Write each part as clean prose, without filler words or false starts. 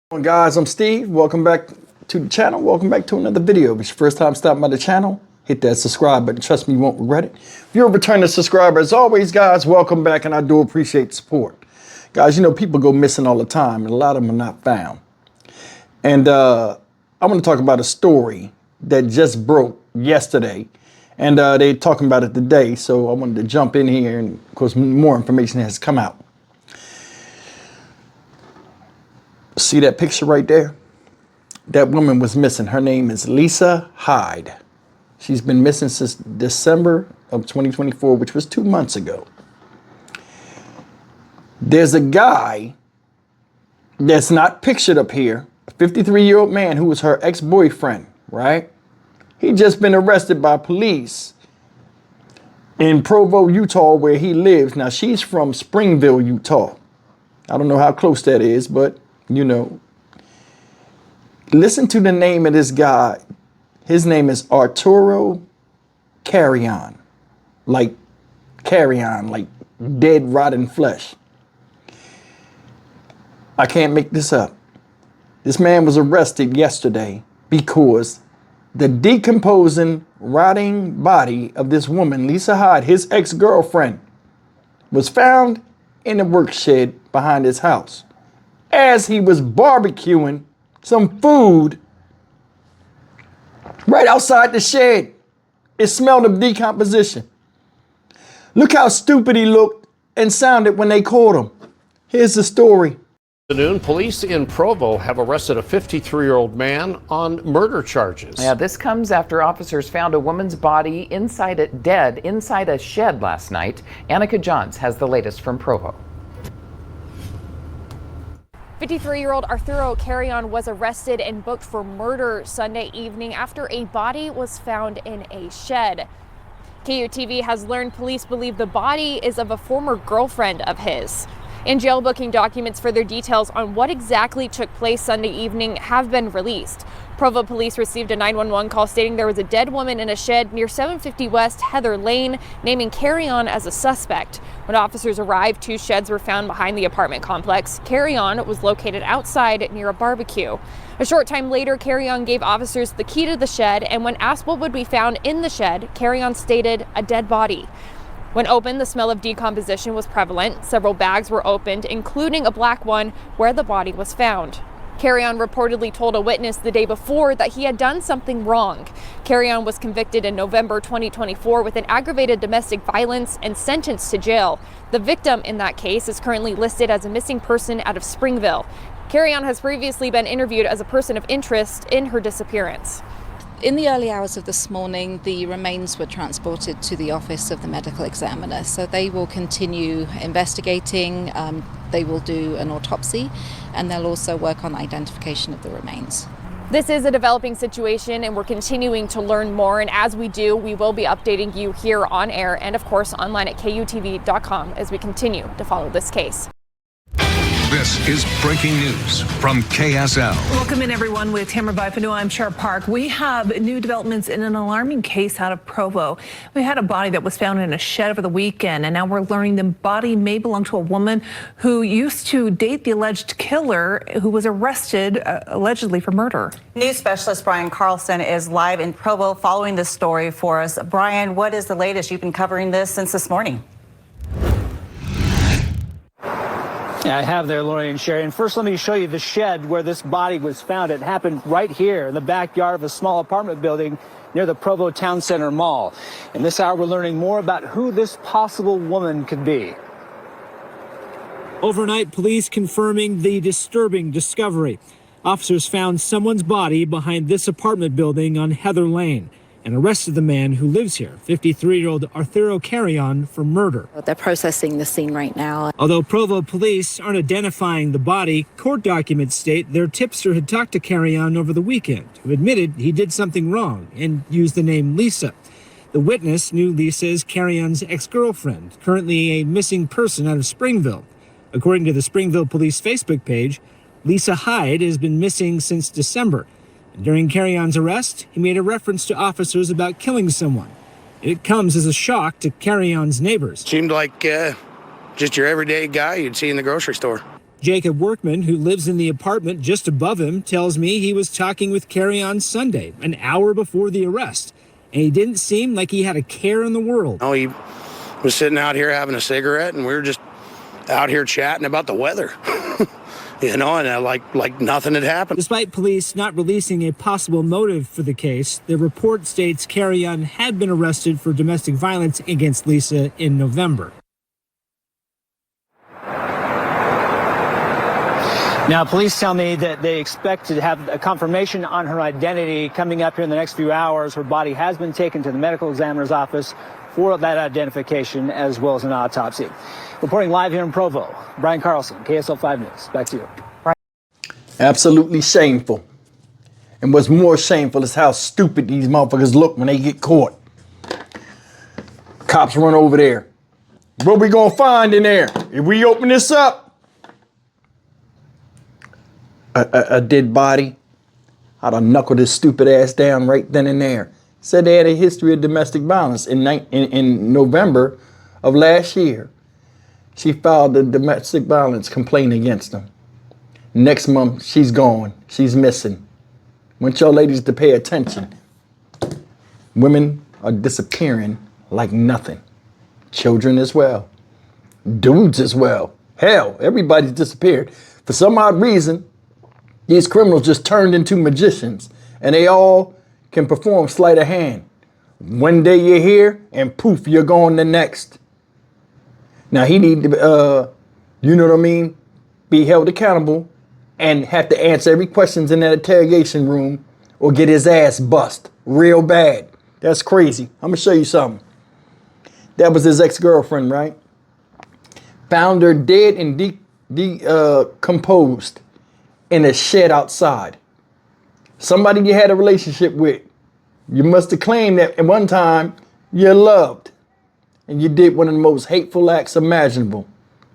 Guys, I'm Steve. Welcome back to the channel. Welcome back to another video. If it's your first time stopping by the channel, hit that subscribe button. Trust me, you won't regret it. If you're a returning subscriber, as always, guys, welcome back, and I do appreciate the support. Guys, you know, people go missing all the time, and a lot of them are not found. And I want to talk about a story that just broke yesterday, and they're talking about it today, so I wanted to jump in here, and of course, more information has come out. See that picture right there? That woman was missing. Her name is Lisa Hyde. She's been missing since December of 2024, which was 2 months ago. There's a guy that's not pictured up here, a 53-year-old man who was her ex-boyfriend, right? He just been arrested by police in Provo, Utah, where he lives. Now, she's from Springville, Utah. I don't know how close that is, but you know, listen to the name of this guy. His name is Arturo Carrion, like dead, rotten flesh. I can't make this up. This man was arrested yesterday because the decomposing, rotting body of this woman, Lisa Hyde, his ex-girlfriend, was found in a work shed behind his house as he was barbecuing some food right outside the shed. It smelled of decomposition. Look how stupid he looked and sounded when they caught him. Here's the story. Police in Provo have arrested a 53-year-old man on murder charges. Yeah, this comes after officers found a woman's body dead inside a shed last night. Annika Johns has the latest from Provo. 53-year-old Arturo Carrion was arrested and booked for murder Sunday evening after a body was found in a shed. KUTV has learned police believe the body is of a former girlfriend of his. In jail booking documents, further details on what exactly took place Sunday evening have been released. Provo police received a 911 call stating there was a dead woman in a shed near 750 West Heather Lane, naming Carrion as a suspect. When officers arrived, 2 sheds were found behind the apartment complex. Carrion was located outside near a barbecue. A short time later, Carrion gave officers the key to the shed, and when asked what would be found in the shed, Carrion stated a dead body. When opened, the smell of decomposition was prevalent. Several bags were opened, including a black one where the body was found. Carrion reportedly told a witness the day before that he had done something wrong. Carrion was convicted in November 2024 with an aggravated domestic violence and sentenced to jail. The victim in that case is currently listed as a missing person out of Springville. Carrion has previously been interviewed as a person of interest in her disappearance. In the early hours of this morning, the remains were transported to the office of the medical examiner. So they will continue investigating, they will do an autopsy, and they'll also work on identification of the remains. This is a developing situation, and we're continuing to learn more. And as we do, we will be updating you here on air and, of course, online at KUTV.com as we continue to follow this case. This is breaking news from KSL. Welcome in, everyone. With Tamara Bifanu, I'm Shar Park. We have new developments in an alarming case out of Provo. We had a body that was found in a shed over the weekend, and now we're learning the body may belong to a woman who used to date the alleged killer, who was arrested allegedly for murder. News specialist Brian Carlson is live in Provo following this story for us. Brian, what is the latest? You've been covering this since this morning. I have there, Lori and Sherry. And first, let me show you the shed where this body was found. It happened right here in the backyard of a small apartment building near the Provo Town Center Mall. In this hour, we're learning more about who this possible woman could be. Overnight, police confirming the disturbing discovery. Officers found someone's body behind this apartment building on Heather Lane and arrested the man who lives here, 53-year-old Arturo Carrion, for murder. They're processing the scene right now. Although Provo police aren't identifying the body, court documents state their tipster had talked to Carrion over the weekend, who admitted he did something wrong and used the name Lisa. The witness knew Lisa as Carrion's ex-girlfriend, currently a missing person out of Springville. According to the Springville police Facebook page, Lisa Hyde has been missing since December. During Carrion's arrest, he made a reference to officers about killing someone. It comes as a shock to Carrion's neighbors. Seemed like just your everyday guy you'd see in the grocery store. Jacob Workman, who lives in the apartment just above him, tells me he was talking with Carrie on Sunday, an hour before the arrest, and he didn't seem like he had a care in the world. Oh, he was sitting out here having a cigarette, and we were just out here chatting about the weather. And like nothing had happened. Despite police not releasing a possible motive for the case, the report states Carrion had been arrested for domestic violence against Lisa in November. Now, police tell me that they expect to have a confirmation on her identity coming up here in the next few hours. Her body has been taken to the medical examiner's office for that identification as well as an autopsy. Reporting live here in Provo, Brian Carlson, KSL 5 News. Back to you. Absolutely shameful. And what's more shameful is how stupid these motherfuckers look when they get caught. Cops run over there. What we gonna find in there? If we open this up, a dead body. I'd have knuckled his stupid ass down right then and there. Said they had a history of domestic violence. In November of last year, she filed a domestic violence complaint against them. Next month, she's gone. She's missing. Want y'all ladies to pay attention. Women are disappearing like nothing. Children as well. Dudes as well. Hell, everybody's disappeared. For some odd reason, these criminals just turned into magicians, and they all can perform sleight of hand. One day you're here, and poof, you're gone the next. Now he need to, you know what I mean, be held accountable and have to answer every questions in that interrogation room or get his ass bust real bad. That's crazy. I'm gonna show you something. That was his ex-girlfriend, right? Found her dead and decomposed in a shed outside. Somebody you had a relationship with. You must have claimed that at one time you loved. And you did one of the most hateful acts imaginable.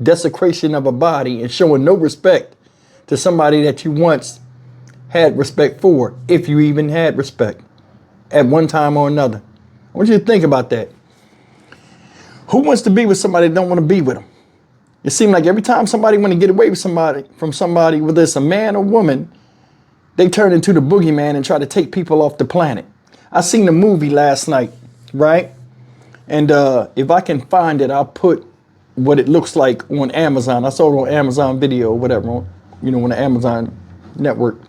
Desecration of a body and showing no respect to somebody that you once had respect for, if you even had respect at one time or another. I want you to think about that. Who wants to be with somebody that don't want to be with them? It seems like every time somebody want to get away with from somebody, whether it's a man or woman, they turn into the boogeyman and try to take people off the planet. I seen the movie last night, right? And if I can find it, I'll put what it looks like on Amazon. I saw it on Amazon Video or whatever, on the Amazon network.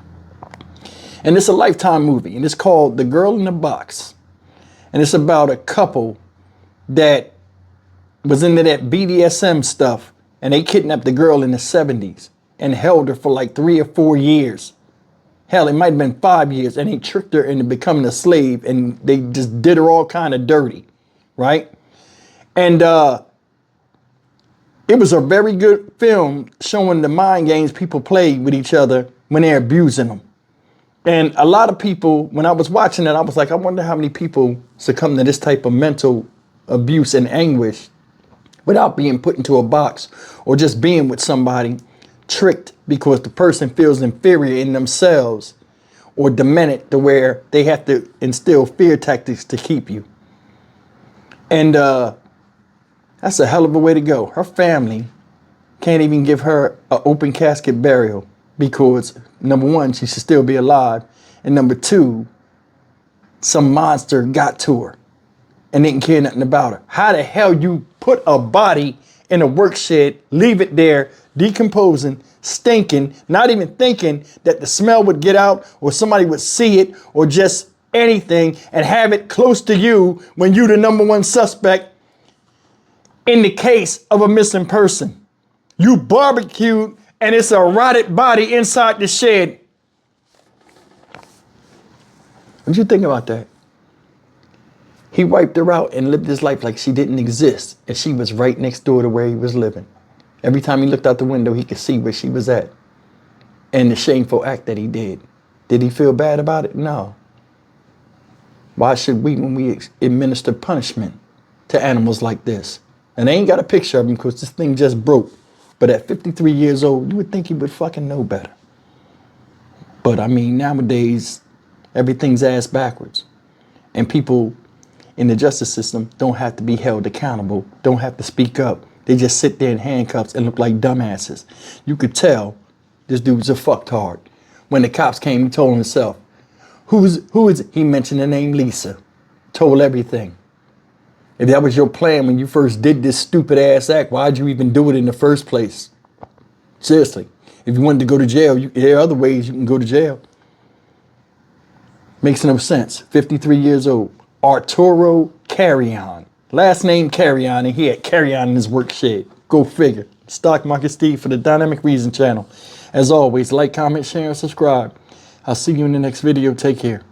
And it's a Lifetime movie, and it's called The Girl in the Box. And it's about a couple that was into that BDSM stuff, and they kidnapped the girl in the 70s and held her for like 3 or 4 years. Hell, it might have been 5 years, and they tricked her into becoming a slave, and they just did her all kind of dirty, right? And it was a very good film showing the mind games people play with each other when they're abusing them. And a lot of people, when I was watching it, I was like, I wonder how many people succumb to this type of mental abuse and anguish without being put into a box or just being with somebody tricked because the person feels inferior in themselves or demented to where they have to instill fear tactics to keep you. And that's a hell of a way to go. Her family can't even give her an open casket burial because, number one, she should still be alive. And number two, some monster got to her and didn't care nothing about her. How the hell you put a body in a work shed, leave it there, decomposing, stinking, not even thinking that the smell would get out or somebody would see it or just anything, and have it close to you when you the number one suspect in the case of a missing person? You barbecued and it's a rotted body inside the shed. What you think about that? He wiped her out and lived his life like she didn't exist, and she was right next door to where he was living. Every time he looked out the window, he could see where she was at and the shameful act that he did. Did he feel bad about it? No. Why should we, when we administer punishment to animals like this? And I ain't got a picture of him because this thing just broke. But at 53 years old, you would think he would fucking know better. But I mean, nowadays, everything's ass backwards. And people in the justice system don't have to be held accountable, don't have to speak up, They just sit there in handcuffs and look like dumbasses. You could tell this dude's a fucktard. When the cops came, he told himself, who is it? He mentioned the name Lisa. Told everything. If that was your plan when you first did this stupid ass act, why'd you even do it in the first place? Seriously. If you wanted to go to jail, there are other ways you can go to jail. Makes no sense. 53 years old. Arturo Carrion. Last name Carrion, and he had Carrion in his work shed. Go figure. Stock Market Steve for the Dynamic Reason channel. As always, like, comment, share, and subscribe. I'll see you in the next video. Take care.